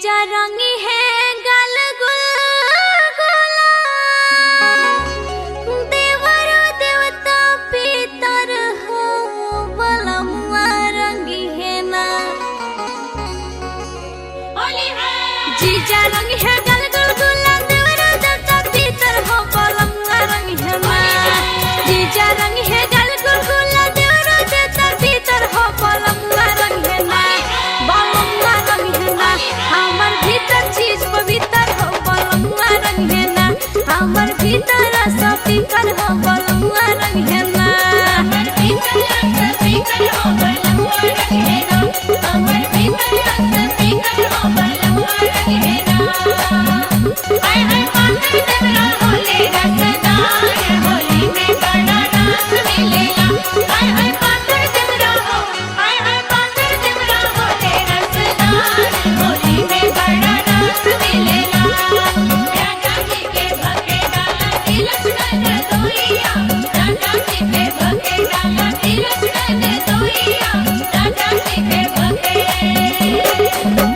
जीजा रंगी है गल गुलगुला, देवर देवता पितर हो बलमुआ रंगी है ना। जीजा रंगी है गल गुलगुला, देवर देवता पितर हो बलमुआ रंगी है ना। जीजा रंगी है गल गुलगुला, देवर देवता पितर हो बलमुआ रंगी है ना। बलमुआ रंगी है ना, हमर भीतर चीज पवित्र हो बलमुआ रंग है ना। हमर भीतर सब पीकर हो बलमुआ रंग है ना। हमर भीतर सब पीकर हो बलमुआ रंग है ना। हमर भीतर सब पीकर हो बलमुआ रंग है ना। हाय हाय पाकर देवरा होले रसदार, होली में बड़ा रस मिलेला। हाय हाय पाकर देवरा हो, हाय हाय पाकर देवरा होले रसदार, होली में बड़ा रस मिलेला। राजा जी के भगे डाला तिलक नन दोइया, राजा जी के भगे डाला तिलक नन दोइया, राजा जी के भगे।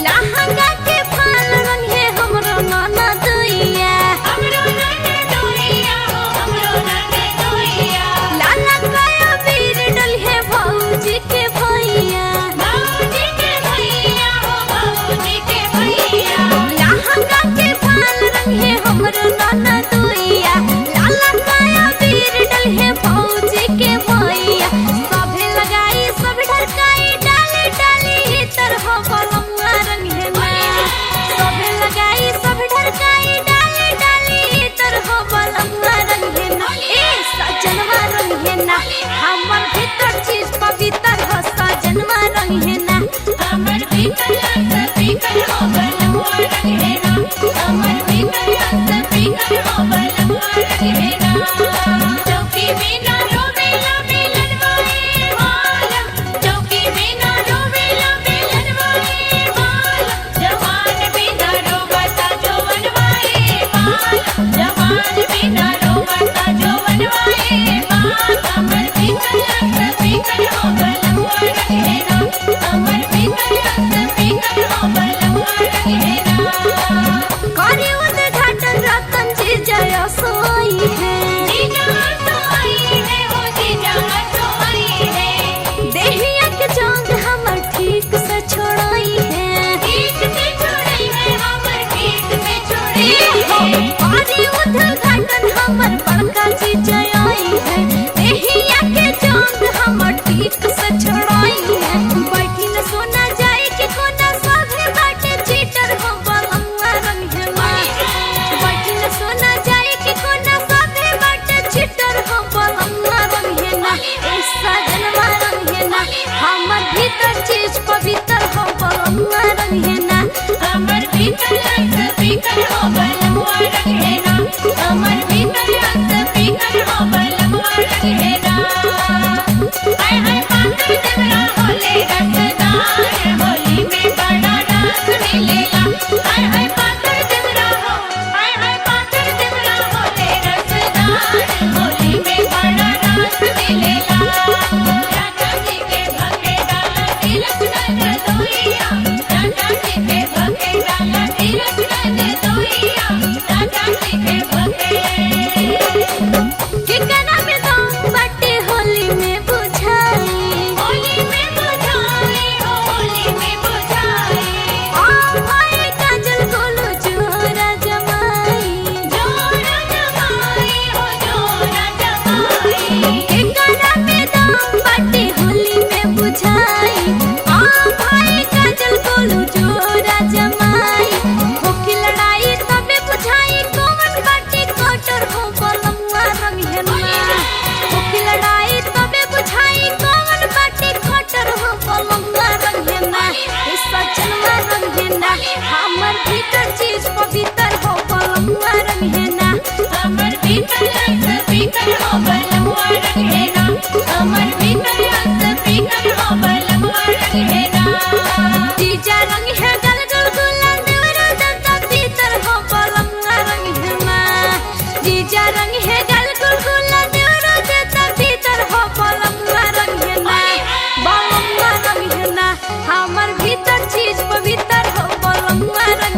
लहंगा के फाल रंग है हमरो नाना दोइया, हमरो नाना दोइया हो, हमरो नाना दोइया। लाला काया वीर डल है भौजी के भैया, भौजी के भैया हो, भौजी के भैया। लहंगा के फाल रंग है हमरो नाना दोइया, लाला काया वीर डल है भौजी के भैया। सभे लगाई सब ढरकाई, डाली डाली इतर हो बलमुआ रंग है ना। सभे लगाई सब ढरकाई, डाली डाली इतर हो बलमुआ रंग है ना। ए सजनवा रंग है ना, हमर भीतर चीज पवित्र हो सजनवा रंग है ना। हमर भीतर सब पीकर हो बलमुआ रंग है ना। हमर भीतर सब पीकर हो बलमुआ रंग है ना। चौकी बिना रोवेला बेलनवाए मालम, चौकी बिना रोवेला बेलनवाए मालम। जवान बिना रोवता जवनवाए मालम, जवान बिना रोवता जवनवाए मालम। हमर भीतर सब पीकर हो बलमुआ रंग है ना। हमर भीतर सब पीकर हो बलमुआ रंग है ना। करे उद्घाटन रतन जी जय सोई है, जीजा सोई है हो, जीजा सोई है। देहिया के जोंग हमर ठीक से छोड़ाई है, ठीक से छोड़ाई है, हमर ठीक से छोड़ाई है। करे उद्घाटन हमर बड़का जी जय आई है, देहिया के जोंग हमर ठीक से छोड़ाई है। बैठी न सोना जाए के कोना, सभे बाटे चीटर हो बलमुआ रंग है ना। बैठी न सोना जाए के कोना, सभे बाटे चीटर हो बलमुआ रंग है ना। ए सजनवा रंग है ना, हमर भीतर चीज पवित्र हो बलमुआ रंग है ना। हमर भीतर सब पीकर हो बलमुआ रंग है ना। हमर भीतर सब पीकर हो बलमुआ रंग है ना। हाय हाय पाकर देवरा होले रसदार, होली में बड़ा रस मिलेला। हाय हाय पाकर देवरा हो, हाय हाय पाकर देवरा होले रसदार, होली में बड़ा रस मिलेला। राजा जी के भगे डाला तिलक नन दोइया, राजा जी के भगे डाला तिलक नन दोइया, राजा जी के भगे। किकना में दम बाटे होली में बुझाई, होली में बुझाई हो, होली में बुझाई। आ भाई काजल गोलू जोरा जमाई, जोरा जमाई हो, जोरा जमाई। किकना में दम बाटे होली में बुझाई, आ भाई काजल गोलू जोरा जमाई। होकी लड़ाई तबे बुझाई, कौन बाटे कटर हो बलमुआ रंग है ना। होकी लड़ाई तबे बुझाई, कौन बाटे कटर हो बलमुआ रंग है ना। ए सजनवा रंग है ना, हमर भीतर चीज पवित्र हो बलमुआ रंग है ना। हमर भीतर सब पीकर हो बलमुआ रंग है ना। हमर भीतर सब पीकर हो बलमुआ रंग है ना। जीजा रंग है गल गुलगुला, देवरा देवता पितर हो बलमुआ रंग है ना। जीजा रंग है गल गुलगुला, देवरा देवता पितर हो बलमुआ रंग है ना। बलमुआ रंग है ना, हमर भीतर चीज पवित्र हो बलमुआ रंग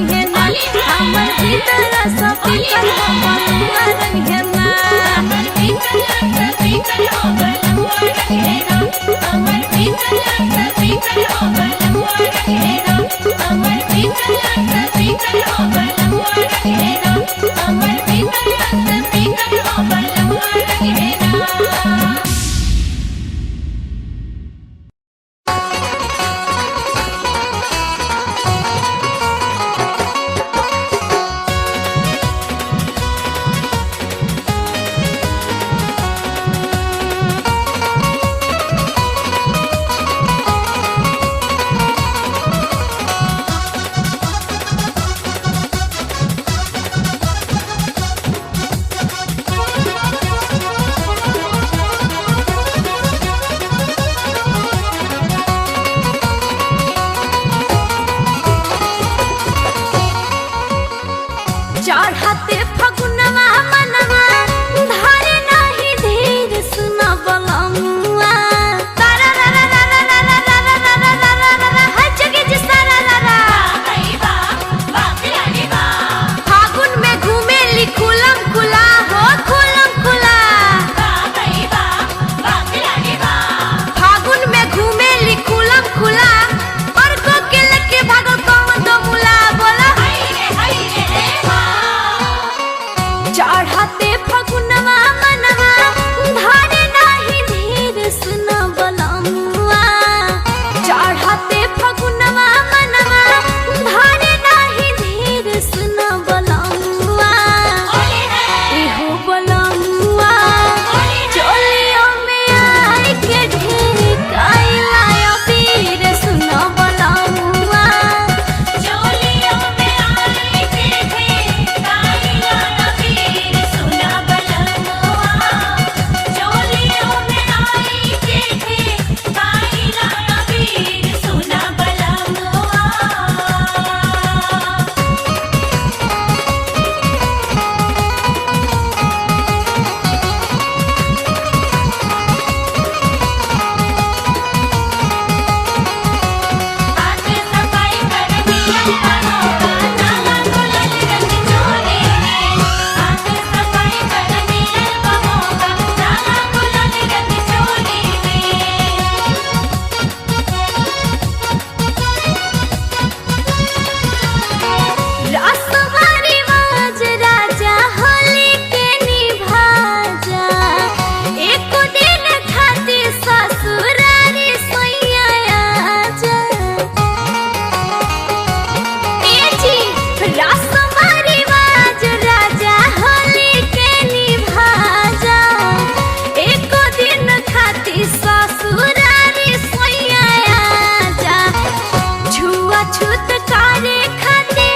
छूत कारे खाते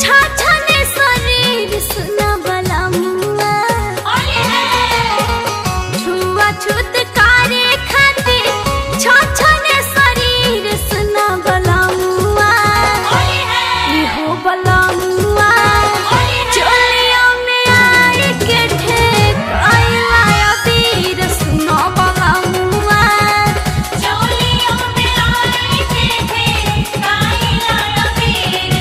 छाछने शरीर सुना बला मुआ छुआ छूत कारे खाते छाछने शरीर सुना बला मुआ इहो बला मुआ चोलिया में आई के ठेक आइला अबीर सुना बला मुआ चोलिया में आई के ठेक आइला अबीर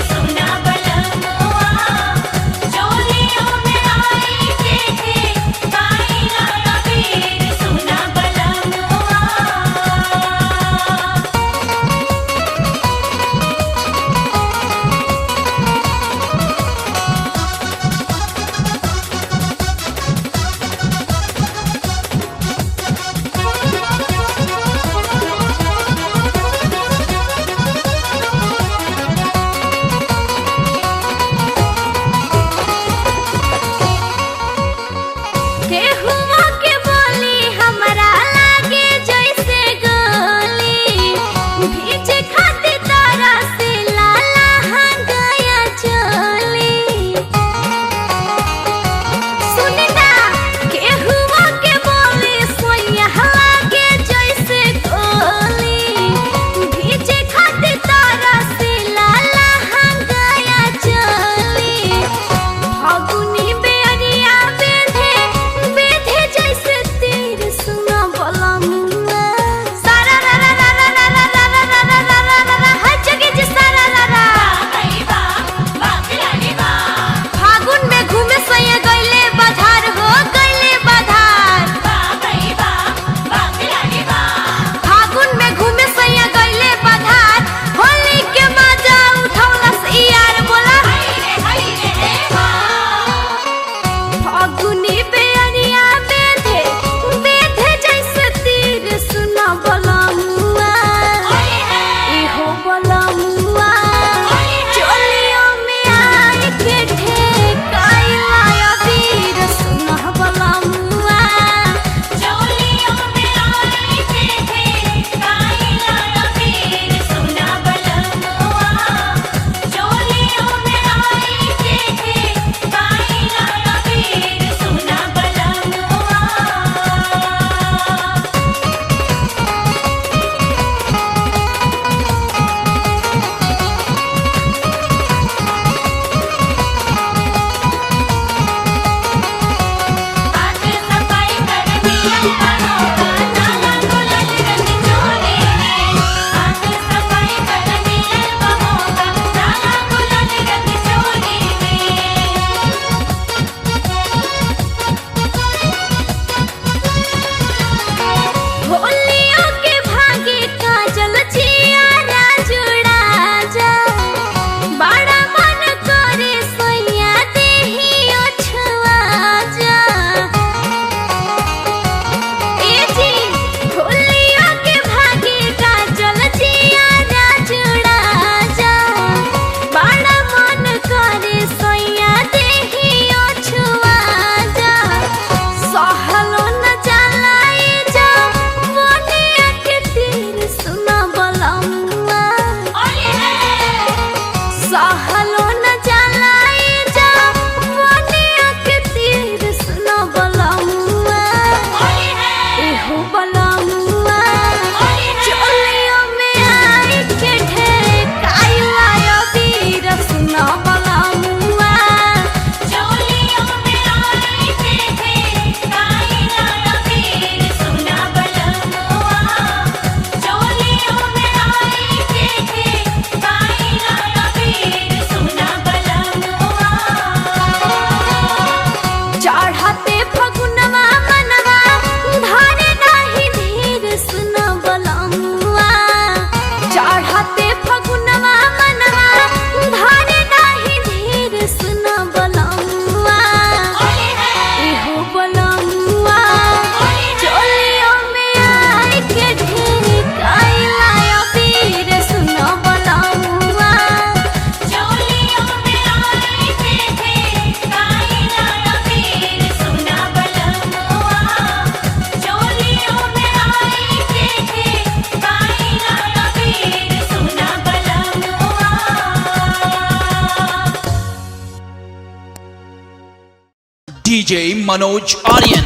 DJ Manoj Aryan.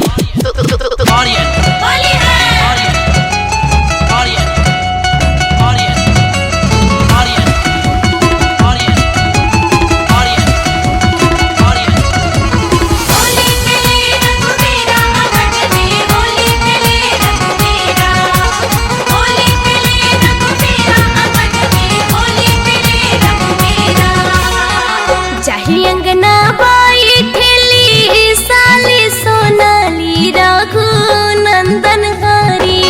Aryan. Holi है Aryan. Aryan. Aryan. Aryan. Aryan. Aryan. Aryan. Holi खेले रंग मेरा अवध में होली खेले रंग मेरा होली खेले रंग मेरा अवध में होली खेले रंग मेरा चाहे अंगना बाई ठेली साली सोनाली रघु नंदन हरी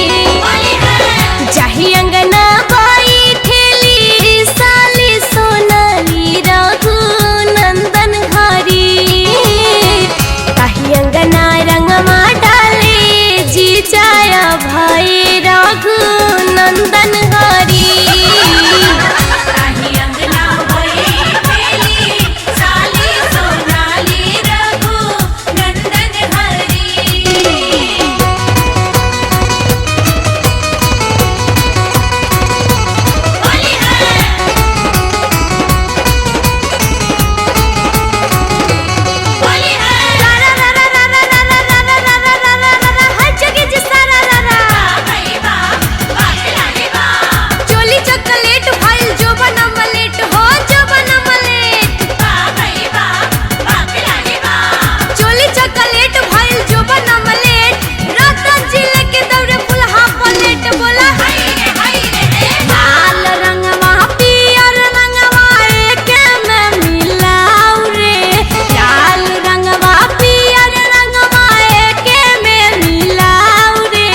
चाहे अंगना बाई ठेली साली सोनाली रघु नंदन हरी कहीं अंगना रंगमा डाले जी जाया भाई रघु नंदन हरी कहीं अंगना बाई ठेली साली सोनाली रघु नंदन हरी होली है होली है रा रा रा रा रा रा रा रा रा रा रा रा रा रा हर जगह जिसा रा रा रा भाई बा खिलाड़ी बा चोली चॉकलेट फाइल जो बना मलेट हो जो बना मलेट बा भाई बा खिलाड़ी बा चोली चॉकलेट फाइल जो बना मलेट रतन जिले के दौरे फुलहा पलेट बोला हाय रे लाल रंगवा पियर रंगवा एके में मिलाऊ रे लाल रंगवा पियर रंगवा एके में मिलाऊ रे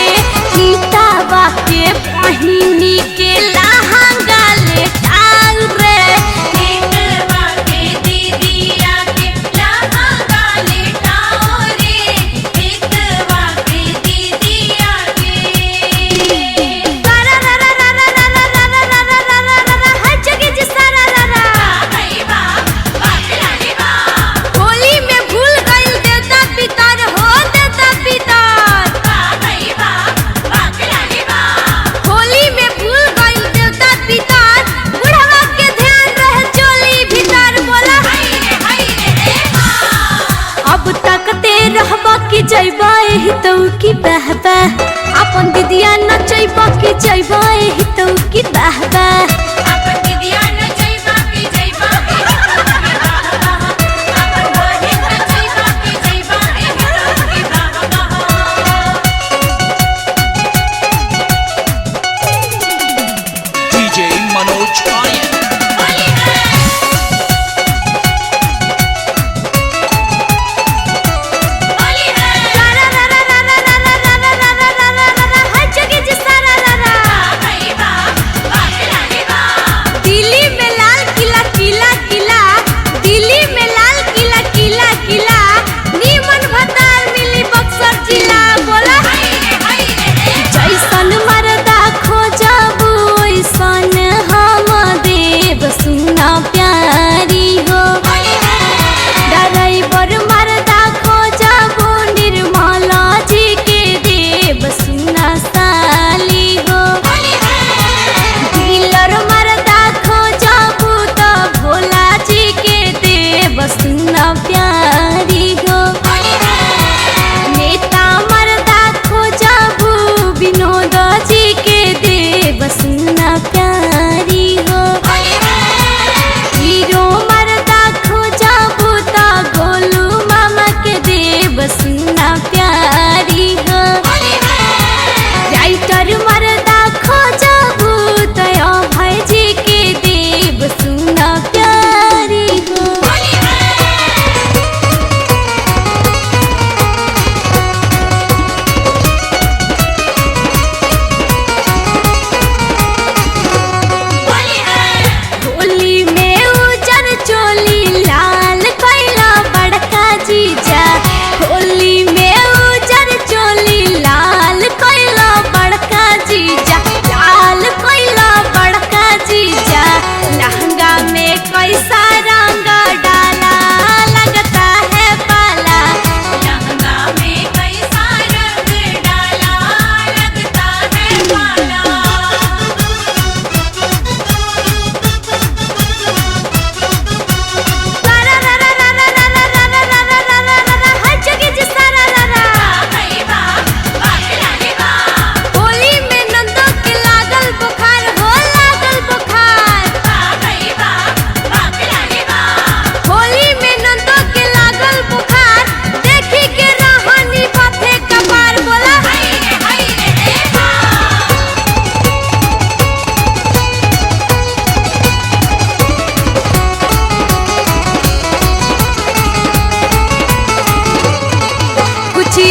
सीतावा के पहिनी के लहंगा लेटाऊ रे सीतावा के दीदिया के लहंगा लेटाऊ रे सीतावा के दीदिया के रा रा रा रा रा रा रा रा रा रा रा रा रा रा हर जगह जिसा रा रा रा भाई बा खिलाड़ी बा होली में भूल गइल देवता पितर हो देवता पितर भाई बा खिलाड़ी बा होली में भूल गइल देवता पितर बुढ़वा के ध्यान रहे चोली भीतर बोला हाय रे अब तकते रहबा की जइबा एही तो की बहबा अपन दीदिया नचइबा की जइबा एही तो की बहबा अपन दीदिया नचइबा की जइबा एही तो की बहबा अपन बहिन नचइबा की जइबा एही तो की बहबा DJ Manoj Aryan. होली है होली है रा रा रा रा रा रा रा रा रा रा रा रा रा रा हर जगह जिसा रा रा रा भाई बा खिलाड़ी बा दिल्ली में लाल किला किला किला दिल्ली में लाल किला किला किला नीमन भतार मिली बक्सर जिला बोला हाय रे जैसन मरदा खोजबू ओइसन हम देव सुना प्यारी हो ड्राइवर मरदा खोजबू निर्मला जी के देव सुना साली हो डीलर मरदा खोजबू तो भोला जी के देव सुना प्यारी हो नेता मरदा खोजबू विनोद जी के देव सुना प्यारी हो हीरो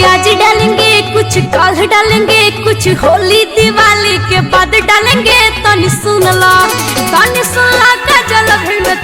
आज डालेंगे कुछ कल डालेंगे कुछ होली दिवाली के बाद डालेंगे तनी सुन ला काजल भीड़ में